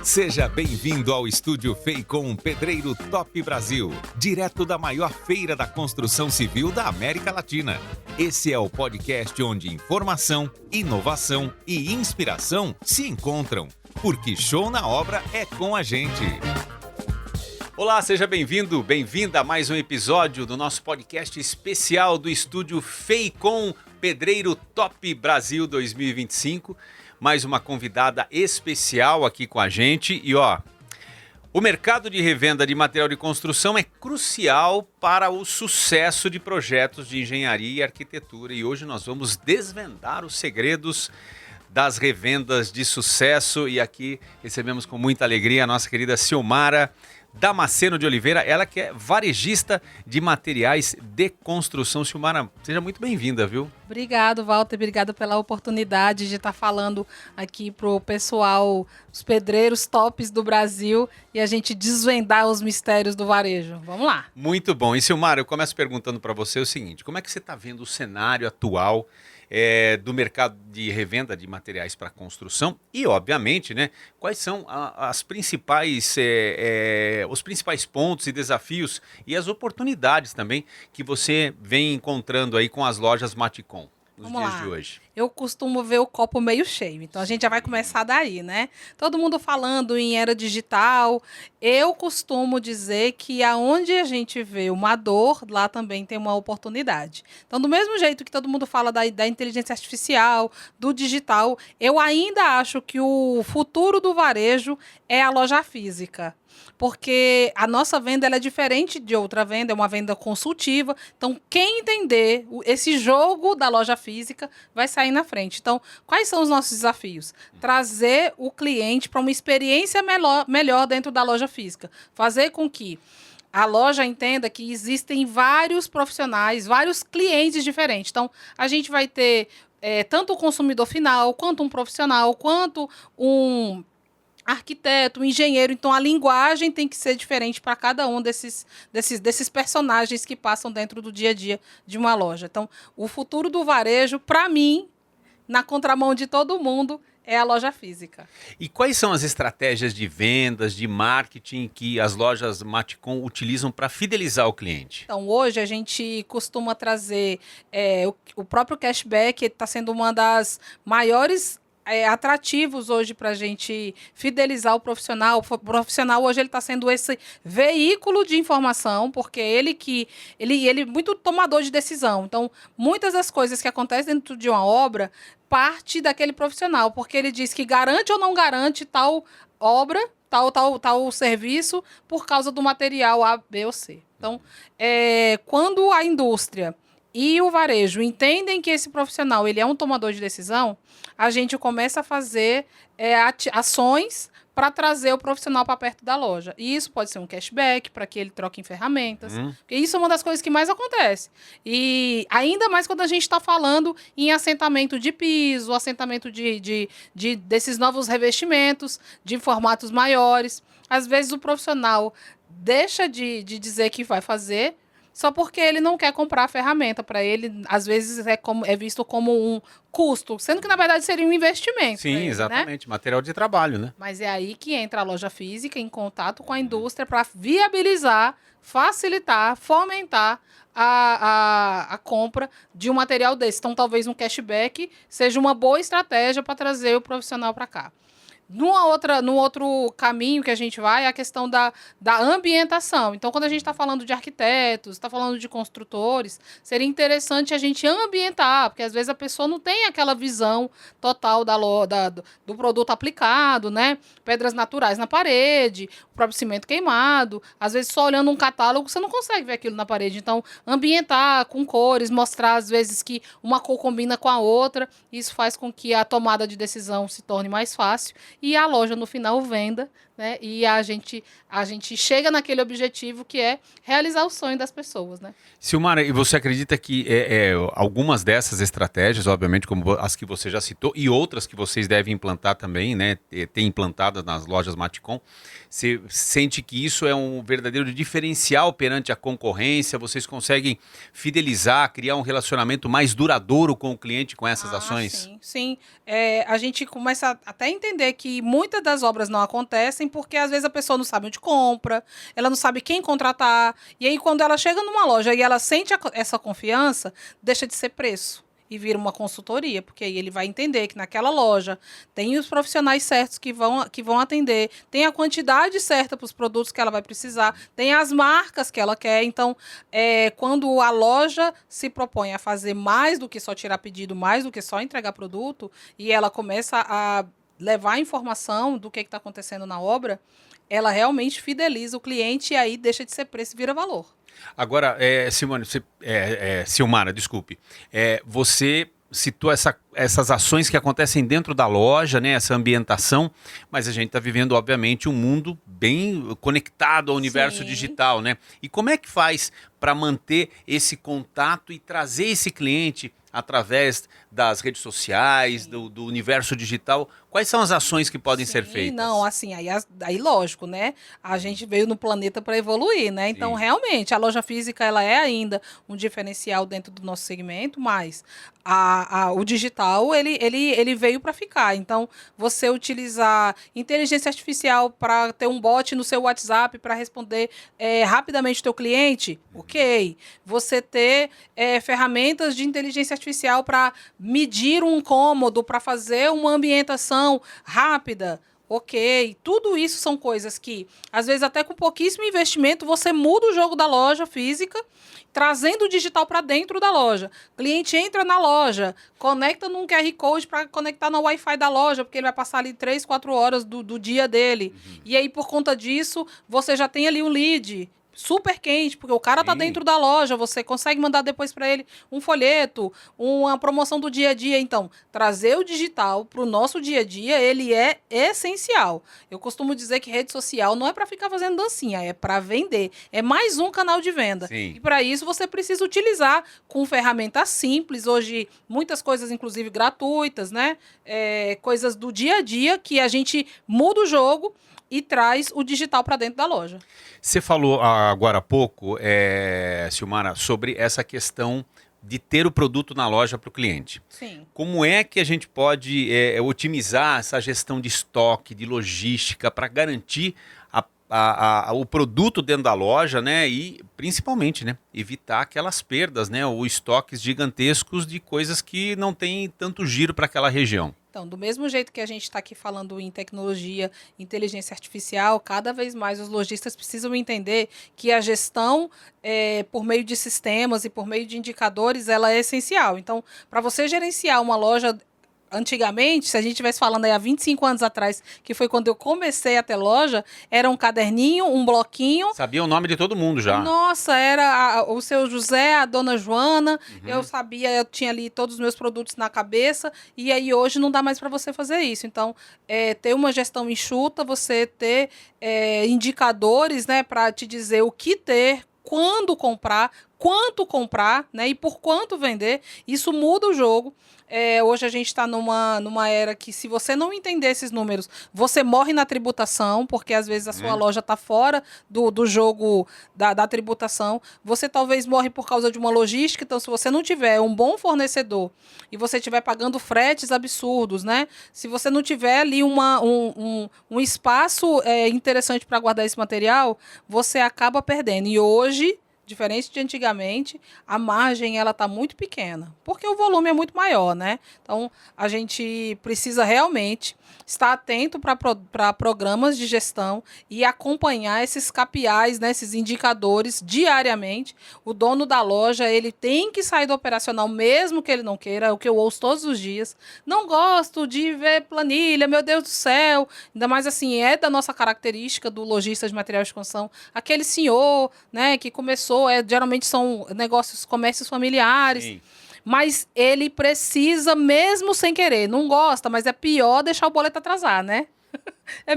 Seja bem-vindo ao Estúdio Feicom Pedreiro Top Brasil, direto da maior feira da construção civil da América Latina. Esse é o podcast onde informação, inovação e inspiração se encontram, porque show na obra é com a gente. Olá, seja bem-vindo, bem-vinda a mais um episódio do nosso podcast especial do Estúdio Feicom Pedreiro Top Brasil 2025. Mais uma convidada especial aqui com a gente. E o mercado de revenda de material de construção é crucial para o sucesso de projetos de engenharia e arquitetura. E hoje nós vamos desvendar os segredos das revendas de sucesso. E aqui recebemos com muita alegria a nossa querida Silmara Damasceno de Oliveira, ela que é varejista de materiais de construção. Silmara, seja muito bem-vinda, viu? Obrigado, Walter. Obrigado pela oportunidade de estar falando aqui pro pessoal, os pedreiros tops do Brasil e a gente desvendar os mistérios do varejo. Vamos lá. Muito bom. E Silmara, eu começo perguntando para você o seguinte, como é que você está vendo o cenário atual do mercado de revenda de materiais para construção e, obviamente, né, quais são os principais pontos e desafios e as oportunidades também que você vem encontrando aí com as lojas Maticom nos dias de hoje? Eu costumo ver o copo meio cheio, então a gente já vai começar daí, né? Todo mundo falando em era digital, eu costumo dizer que aonde a gente vê uma dor, lá também tem uma oportunidade. Então, do mesmo jeito que todo mundo fala da inteligência artificial, do digital, eu ainda acho que o futuro do varejo é a loja física. Porque a nossa venda ela é diferente de outra venda, é uma venda consultiva. Então, quem entender esse jogo da loja física vai sair na frente. Então, quais são os nossos desafios? Trazer o cliente para uma experiência melhor dentro da loja física. Fazer com que a loja entenda que existem vários profissionais, vários clientes diferentes. Então, a gente vai ter tanto o consumidor final, quanto um profissional, quanto um arquiteto, um engenheiro. Então, a linguagem tem que ser diferente para cada um desses personagens que passam dentro do dia a dia de uma loja. Então, o futuro do varejo, para mim, na contramão de todo mundo, é a loja física. E quais são as estratégias de vendas, de marketing que as lojas Maticom utilizam para fidelizar o cliente? Então, hoje a gente costuma trazer o próprio cashback, que está sendo uma das maiores atrativos hoje para a gente fidelizar o profissional. O profissional hoje ele está sendo esse veículo de informação, porque ele é muito tomador de decisão. Então, muitas das coisas que acontecem dentro de uma obra parte daquele profissional, porque ele diz que garante ou não garante tal obra, tal serviço, por causa do material A, B ou C. Então, quando a indústria e o varejo entendem que esse profissional ele é um tomador de decisão, a gente começa a fazer ações para trazer o profissional para perto da loja. E isso pode ser um cashback para que ele troque em ferramentas, porque isso é uma das coisas que mais acontece. E ainda mais quando a gente está falando em assentamento de piso, assentamento desses novos revestimentos, de formatos maiores. Às vezes o profissional deixa de dizer que vai fazer, só porque ele não quer comprar a ferramenta. Para ele, às vezes, é visto como um custo, sendo que, na verdade, seria um investimento. Sim, ele, exatamente. né? Material de trabalho, né? Mas é aí que entra a loja física em contato com a indústria para viabilizar, facilitar, fomentar a compra de um material desse. Então, talvez um cashback seja uma boa estratégia para trazer o profissional para cá. No outro caminho que a gente vai é a questão da ambientação. Então, quando a gente está falando de arquitetos, está falando de construtores, seria interessante a gente ambientar, porque às vezes a pessoa não tem aquela visão total do produto aplicado, né? Pedras naturais na parede, o próprio cimento queimado. Às vezes, só olhando um catálogo, você não consegue ver aquilo na parede. Então, ambientar com cores, mostrar às vezes que uma cor combina com a outra, isso faz com que a tomada de decisão se torne mais fácil e a loja no final venda, né? E a gente chega naquele objetivo que é realizar o sonho das pessoas, né? Silmara, e você acredita que algumas dessas estratégias, obviamente, como as que você já citou, e outras que vocês devem implantar também, né? Tem implantadas nas lojas Maticom, você sente que isso é um verdadeiro diferencial perante a concorrência? Vocês conseguem fidelizar, criar um relacionamento mais duradouro com o cliente com essas ações? Sim. A gente começa até a entender que que muitas das obras não acontecem porque às vezes a pessoa não sabe onde compra, ela não sabe quem contratar, e aí quando ela chega numa loja e ela sente essa confiança, deixa de ser preço e vira uma consultoria, porque aí ele vai entender que naquela loja tem os profissionais certos que vão atender, tem a quantidade certa para os produtos que ela vai precisar, tem as marcas que ela quer. Então, quando a loja se propõe a fazer mais do que só tirar pedido, mais do que só entregar produto, e ela começa a levar a informação do que está acontecendo na obra, ela realmente fideliza o cliente e aí deixa de ser preço e vira valor. Agora, Silmara, desculpe, você citou essas ações que acontecem dentro da loja, né, essa ambientação, mas a gente está vivendo, obviamente, um mundo bem conectado ao universo Sim. digital, né? E como é que faz para manter esse contato e trazer esse cliente através das redes sociais, do universo digital? Quais são as ações que podem ser feitas? Não, assim, aí lógico, né? A gente veio no planeta para evoluir, né? Então, realmente, a loja física, ela é ainda um diferencial dentro do nosso segmento, mas o digital, ele veio para ficar. Então, você utilizar inteligência artificial para ter um bot no seu WhatsApp para responder rapidamente o teu cliente, ok. Você ter ferramentas de inteligência artificial para medir um cômodo, para fazer uma ambientação rápida, ok. Tudo isso são coisas que, às vezes, até com pouquíssimo investimento, você muda o jogo da loja física, trazendo o digital para dentro da loja. O cliente entra na loja, conecta num QR Code para conectar no Wi-Fi da loja, porque ele vai passar ali 3, 4 horas do dia dele. E aí, por conta disso, você já tem ali um lead super quente, porque o cara tá dentro da loja, você consegue mandar depois para ele um folheto, uma promoção do dia a dia. Então, trazer o digital para o nosso dia a dia, ele é essencial. Eu costumo dizer que rede social não é para ficar fazendo dancinha, é para vender. É mais um canal de venda. Sim. E para isso você precisa utilizar com ferramentas simples, hoje muitas coisas inclusive gratuitas, né? Coisas do dia a dia que a gente muda o jogo e traz o digital para dentro da loja. Você falou agora há pouco, Silmara, sobre essa questão de ter o produto na loja para o cliente. Sim. Como é que a gente pode otimizar essa gestão de estoque, de logística, para garantir o produto dentro da loja, né? E principalmente, né, evitar aquelas perdas, né, ou estoques gigantescos de coisas que não tem tanto giro para aquela região. Então, do mesmo jeito que a gente está aqui falando em tecnologia, inteligência artificial, cada vez mais os lojistas precisam entender que a gestão por meio de sistemas e por meio de indicadores, ela é essencial. Então, para você gerenciar uma loja, antigamente, se a gente estivesse falando aí há 25 anos atrás, que foi quando eu comecei a ter loja, era um caderninho, um bloquinho. Sabia o nome de todo mundo já. Nossa, era o seu José, a dona Joana, eu sabia, eu tinha ali todos os meus produtos na cabeça, e aí hoje não dá mais para você fazer isso. Então, ter uma gestão enxuta, você ter indicadores, né, para te dizer o que ter, quando comprar, quanto comprar, né, e por quanto vender, isso muda o jogo. Hoje a gente está numa era que, se você não entender esses números, você morre na tributação, porque às vezes a sua loja está fora do jogo da tributação. Você talvez morre por causa de uma logística. Então, se você não tiver um bom fornecedor e você estiver pagando fretes absurdos, né? Se você não tiver ali um espaço interessante para guardar esse material, você acaba perdendo. E hoje, diferente de antigamente, a margem ela está muito pequena, porque o volume é muito maior, né? Então, a gente precisa realmente estar atento para programas de gestão e acompanhar esses KPIs, né, esses indicadores diariamente. O dono da loja, ele tem que sair do operacional, mesmo que ele não queira, é o que eu ouço todos os dias. Não gosto de ver planilha, meu Deus do céu. Ainda mais assim, é da nossa característica do lojista de material de construção. Aquele senhor, né, que começou, geralmente são comércios familiares. Sim. Mas ele precisa, mesmo sem querer, não gosta, mas é pior deixar o boleto atrasar, né? É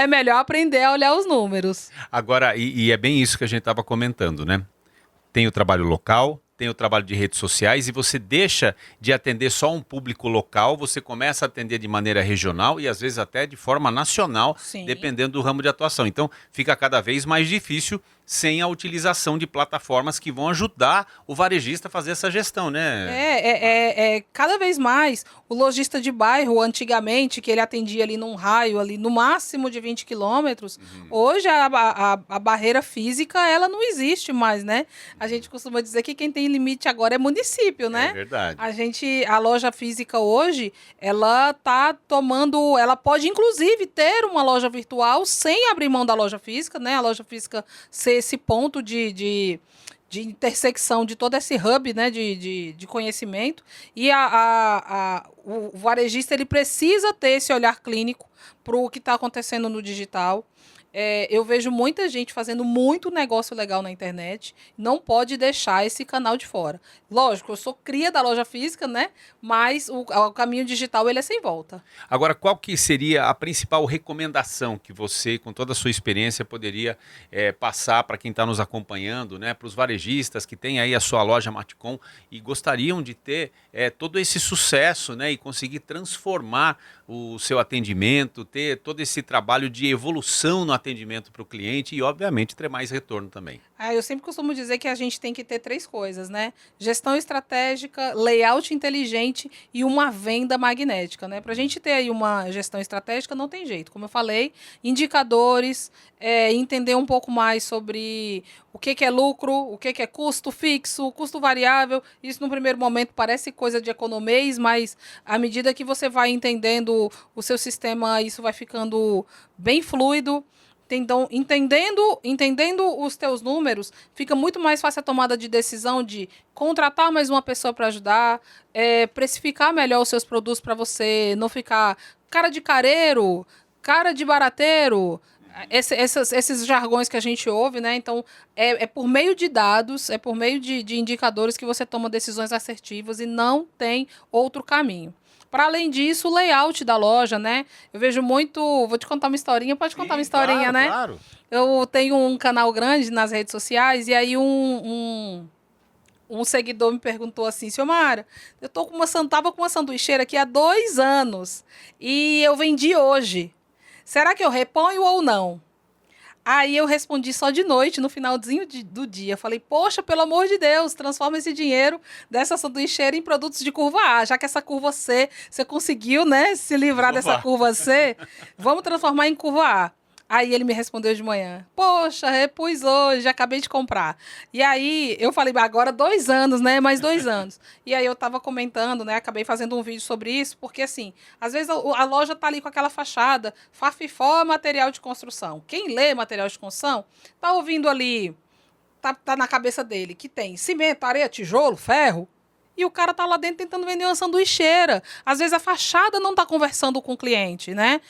melhor aprender a olhar os números. Agora, e é bem isso que a gente estava comentando, né? Tem o trabalho local, tem o trabalho de redes sociais, e você deixa de atender só um público local, você começa a atender de maneira regional e às vezes até de forma nacional, Sim. dependendo do ramo de atuação. Então, fica cada vez mais difícil sem a utilização de plataformas que vão ajudar o varejista a fazer essa gestão, né? Cada vez mais o lojista de bairro, antigamente, que ele atendia ali num raio ali no máximo de 20 quilômetros, hoje a barreira física ela não existe mais, né? A gente costuma dizer que quem tem limite agora é município, né? É verdade. A loja física hoje, ela pode inclusive ter uma loja virtual sem abrir mão da loja física, né? A loja física ser esse ponto de intersecção de todo esse hub, né, de conhecimento, e o varejista ele precisa ter esse olhar clínico para o que está acontecendo no digital. Eu vejo muita gente fazendo muito negócio legal na internet, não pode deixar esse canal de fora. Lógico, eu sou cria da loja física, né? Mas o caminho digital ele é sem volta. Agora, qual que seria a principal recomendação que você, com toda a sua experiência, poderia passar para quem está nos acompanhando, né? Para os varejistas que têm aí a sua loja Matcom e gostariam de ter todo esse sucesso, né? E conseguir transformar o seu atendimento, ter todo esse trabalho de evolução no atendimento para o cliente e, obviamente, ter mais retorno também. Eu sempre costumo dizer que a gente tem que ter 3 coisas, né? Gestão estratégica, layout inteligente e uma venda magnética, né? Para a gente ter aí uma gestão estratégica não tem jeito. Como eu falei, indicadores, entender um pouco mais sobre o que é lucro, o que é custo fixo, custo variável. Isso, no primeiro momento, parece coisa de economês, mas à medida que você vai entendendo o seu sistema, isso vai ficando bem fluido. Então, entendendo os teus números, fica muito mais fácil a tomada de decisão de contratar mais uma pessoa para ajudar, precificar melhor os seus produtos para você não ficar cara de careiro, cara de barateiro, esses jargões que a gente ouve, né? Então, é por meio de dados, é por meio de indicadores que você toma decisões assertivas e não tem outro caminho. Para além disso, o layout da loja, né? Eu vejo muito... Vou te contar uma historinha. Pode contar uma historinha, claro, né? Claro. Eu tenho um canal grande nas redes sociais e aí um seguidor me perguntou assim, Silmara, eu tava com uma sanduicheira aqui há 2 anos e eu vendi hoje. Será que eu reponho ou não? Aí eu respondi só de noite, no finalzinho do dia. Falei, poxa, pelo amor de Deus, transforma esse dinheiro dessa sanduicheira em produtos de curva A. Já que essa curva C, você conseguiu, né, se livrar dessa curva C, vamos transformar em curva A. Aí ele me respondeu de manhã, poxa, repus hoje, acabei de comprar. E aí eu falei, agora 2 anos, né, mais 2 anos. E aí eu tava comentando, né, acabei fazendo um vídeo sobre isso, porque assim, às vezes a loja tá ali com aquela fachada, Fafifó material de construção. Quem lê material de construção, tá ouvindo ali, tá na cabeça dele, que tem cimento, areia, tijolo, ferro, e o cara tá lá dentro tentando vender uma sanduicheira. Às vezes a fachada não tá conversando com o cliente, né?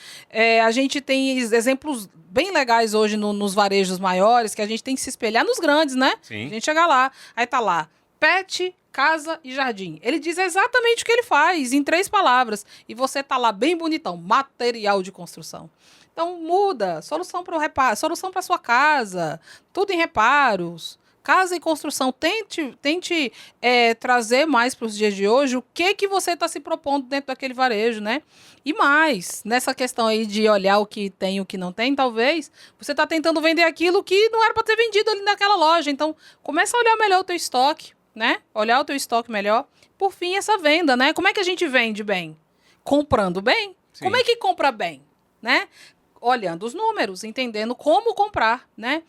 A gente tem exemplos bem legais hoje nos varejos maiores, que a gente tem que se espelhar nos grandes, né? Sim. A gente chega lá, aí tá lá, pet, casa e jardim. Ele diz exatamente o que ele faz, em 3 palavras. E você tá lá bem bonitão, material de construção. Então muda, solução para o reparo, solução para sua casa, tudo em reparos. Casa e construção, tente trazer mais para os dias de hoje o que você está se propondo dentro daquele varejo, né? E mais, nessa questão aí de olhar o que tem e o que não tem, talvez você está tentando vender aquilo que não era para ter vendido ali naquela loja. Então, começa a olhar melhor o teu estoque, né? Olhar o teu estoque melhor. Por fim, essa venda, né? Como é que a gente vende bem? Comprando bem. Sim. Como é que compra bem, né? Olhando os números, entendendo como comprar, né?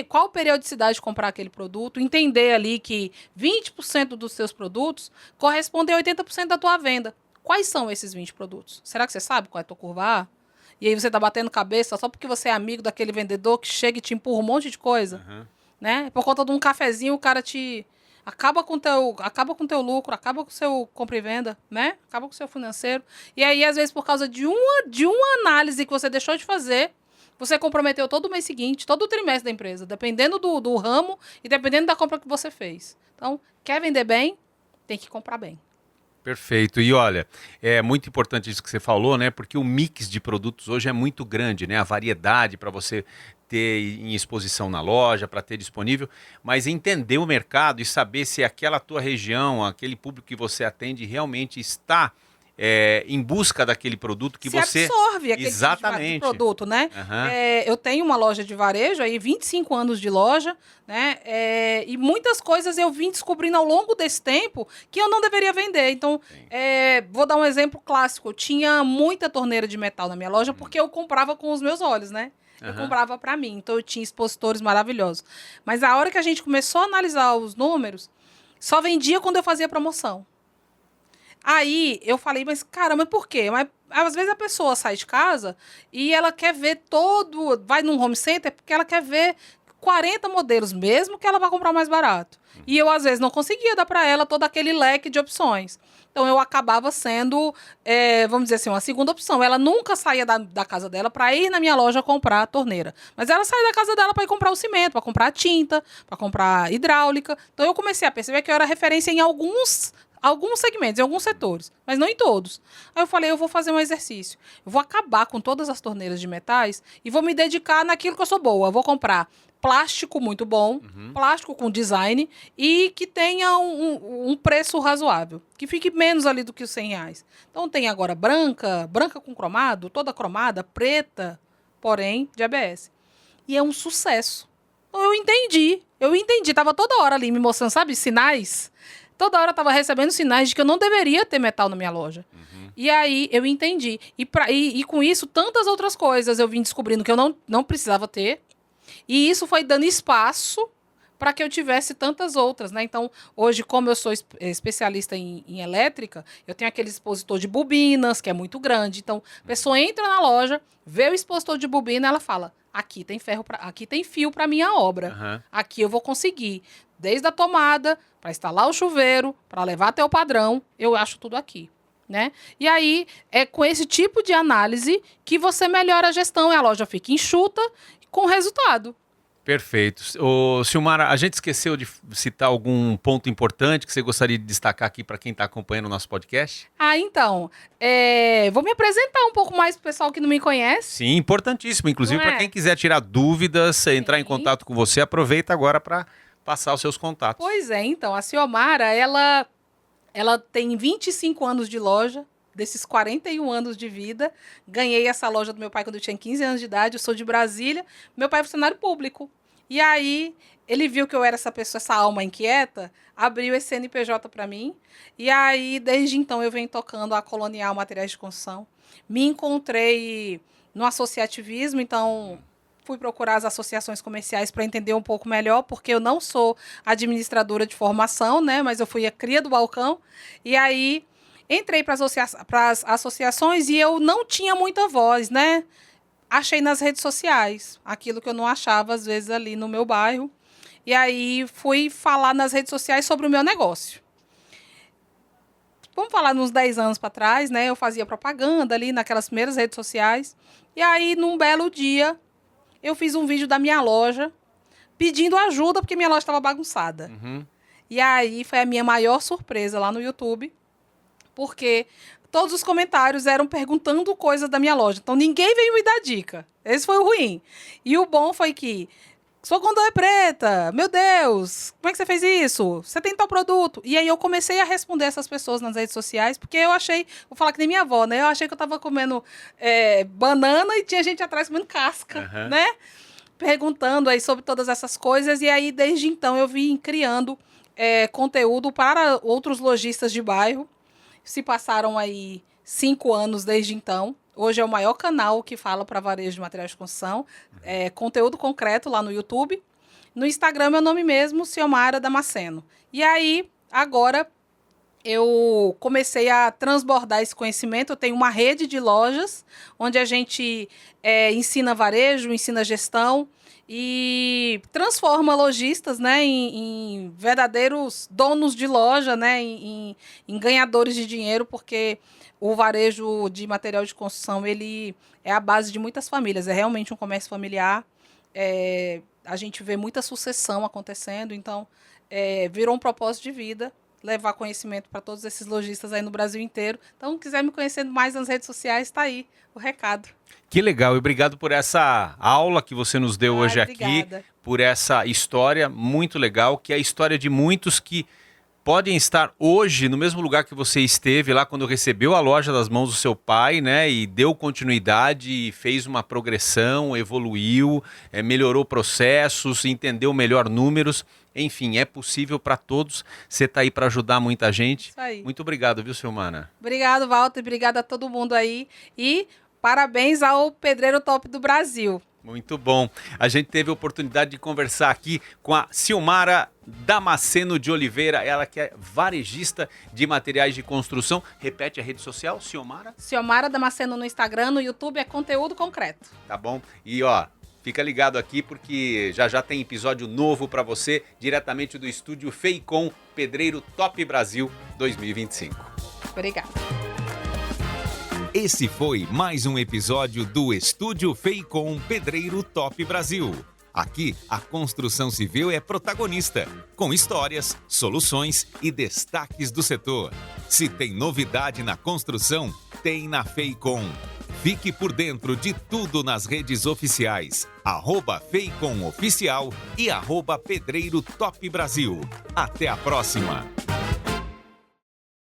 Qual periodicidade de comprar aquele produto, entender ali que 20% dos seus produtos correspondem a 80% da tua venda. Quais são esses 20 produtos? Será que você sabe qual é a tua curva A? E aí você está batendo cabeça só porque você é amigo daquele vendedor que chega e te empurra um monte de coisa? Uhum. Né? Por conta de um cafezinho, o cara te... acaba com o teu lucro, acaba com o seu compra e venda, né? Acaba com o seu financeiro. E aí, às vezes, por causa de uma análise que você deixou de fazer, você comprometeu todo o mês seguinte, todo o trimestre da empresa, dependendo do ramo e dependendo da compra que você fez. Então, quer vender bem, tem que comprar bem. Perfeito. E olha, é muito importante isso que você falou, né? Porque o mix de produtos hoje é muito grande, né? A variedade para você ter em exposição na loja, para ter disponível, mas entender o mercado e saber se aquela tua região, aquele público que você atende realmente está em busca daquele produto que se você... absorve aquele Exatamente. tipo de produto, né? Aham. Eu tenho uma loja de varejo, aí 25 anos de loja, né? E muitas coisas eu vim descobrindo ao longo desse tempo que eu não deveria vender. Então, vou dar um exemplo clássico. Eu tinha muita torneira de metal na minha loja porque eu comprava com os meus olhos, né? Eu comprava para mim, então eu tinha expositores maravilhosos. Mas a hora que a gente começou a analisar os números, só vendia quando eu fazia promoção. Aí eu falei, mas caramba, por quê? Mas às vezes a pessoa sai de casa e ela quer ver vai num home center porque ela quer ver 40 modelos, mesmo que ela vá comprar mais barato. E eu, às vezes, não conseguia dar para ela todo aquele leque de opções. Então, eu acabava sendo, vamos dizer assim, uma segunda opção. Ela nunca saía da casa dela para ir na minha loja comprar a torneira. Mas ela saía da casa dela para ir comprar o cimento, para comprar a tinta, para comprar a hidráulica. Então, eu comecei a perceber que eu era referência em alguns segmentos, em alguns setores, mas não em todos. Aí eu falei, eu vou fazer um exercício. Eu vou acabar com todas as torneiras de metais e vou me dedicar naquilo que eu sou boa. Eu vou comprar plástico muito bom, plástico com design e que tenha um preço razoável, que fique menos ali do que os R$100. Então tem agora branca com cromado, toda cromada, preta, porém de ABS. E é um sucesso. Então eu entendi, tava toda hora ali me mostrando, sabe, sinais. Toda hora eu tava recebendo sinais de que eu não deveria ter metal na minha loja. E aí eu entendi. E com isso, tantas outras coisas eu vim descobrindo que eu não precisava ter. E isso foi dando espaço para que eu tivesse tantas outras, né? Então, hoje, como eu sou especialista em elétrica, eu tenho aquele expositor de bobinas, que é muito grande. Então, a pessoa entra na loja, vê o expositor de bobina, ela fala, aqui tem aqui tem fio para minha obra. Aqui eu vou conseguir, desde a tomada, para instalar o chuveiro, para levar até o padrão, eu acho tudo aqui. Né? E aí, é com esse tipo de análise que você melhora a gestão e a loja fica enxuta com resultado. Perfeito. Silmara, a gente esqueceu de citar algum ponto importante que você gostaria de destacar aqui para quem está acompanhando o nosso podcast? Então, vou me apresentar um pouco mais para o pessoal que não me conhece. Sim, importantíssimo. Inclusive, para quem quiser tirar dúvidas, entrar em contato com você, aproveita agora para passar os seus contatos. Pois é, então, a Silmara, ela tem 25 anos de loja, desses 41 anos de vida. Ganhei essa loja do meu pai quando eu tinha 15 anos de idade. Eu sou de Brasília. Meu pai é funcionário público. E aí, ele viu que eu era essa pessoa, essa alma inquieta, abriu esse CNPJ para mim. E aí, desde então, eu venho tocando a Colonial Materiais de Construção. Me encontrei no associativismo, então fui procurar as associações comerciais para entender um pouco melhor, porque eu não sou administradora de formação, né? Mas eu fui a cria do balcão. E aí entrei para as associações e eu não tinha muita voz, né? Achei nas redes sociais aquilo que eu não achava, às vezes, ali no meu bairro. E aí fui falar nas redes sociais sobre o meu negócio. Vamos falar nos 10 anos para trás, né? Eu fazia propaganda ali naquelas primeiras redes sociais. E aí, num belo dia, eu fiz um vídeo da minha loja pedindo ajuda porque minha loja estava bagunçada. E aí foi a minha maior surpresa lá no YouTube, porque todos os comentários eram perguntando coisas da minha loja. Então, ninguém veio me dar dica. Esse foi o ruim. E o bom foi que sua conta é preta, meu Deus, como é que você fez isso? Você tem tal produto? E aí eu comecei a responder essas pessoas nas redes sociais, porque eu achei, vou falar que nem minha avó, né? Eu achei que eu tava comendo banana e tinha gente atrás comendo casca, né? Perguntando aí sobre todas essas coisas. E aí, desde então, eu vim criando conteúdo para outros lojistas de bairro. Se passaram aí 5 anos desde então. Hoje é o maior canal que fala para varejo de materiais de construção. Conteúdo concreto lá no YouTube. No Instagram, meu nome mesmo, Silmara Damasceno. E aí, agora, eu comecei a transbordar esse conhecimento. Eu tenho uma rede de lojas, onde a gente ensina varejo, ensina gestão e transforma lojistas, né, em verdadeiros donos de loja, né, em ganhadores de dinheiro, porque o varejo de material de construção, ele é a base de muitas famílias, é realmente um comércio familiar, a gente vê muita sucessão acontecendo, então virou um propósito de vida, levar conhecimento para todos esses lojistas aí no Brasil inteiro. Então, quiser me conhecer mais nas redes sociais, está aí o recado. Que legal, e obrigado por essa aula que você nos deu hoje obrigada. Aqui, por essa história muito legal, que é a história de muitos que podem estar hoje no mesmo lugar que você esteve lá quando recebeu a loja das mãos do seu pai, né? E deu continuidade, fez uma progressão, evoluiu, melhorou processos, entendeu melhor números. Enfim, é possível para todos. Você está aí para ajudar muita gente. Isso aí. Muito obrigado, viu, Silmara? Obrigado, Walter. Obrigado a todo mundo aí. E parabéns ao Pedreiro Top do Brasil. Muito bom. A gente teve a oportunidade de conversar aqui com a Silmara Damasceno de Oliveira, ela que é varejista de materiais de construção. Repete a rede social, Silmara? Silmara Damasceno no Instagram, no YouTube é conteúdo concreto. Tá bom? E ó, fica ligado aqui porque já tem episódio novo para você, diretamente do estúdio Feicom Pedreiro Top Brasil 2025. Obrigada. Esse foi mais um episódio do Estúdio Feicom Pedreiro Top Brasil. Aqui, a construção civil é protagonista, com histórias, soluções e destaques do setor. Se tem novidade na construção, tem na Feicom. Fique por dentro de tudo nas redes oficiais, @Feicom Oficial e @Pedreiro Top Brasil. Até a próxima!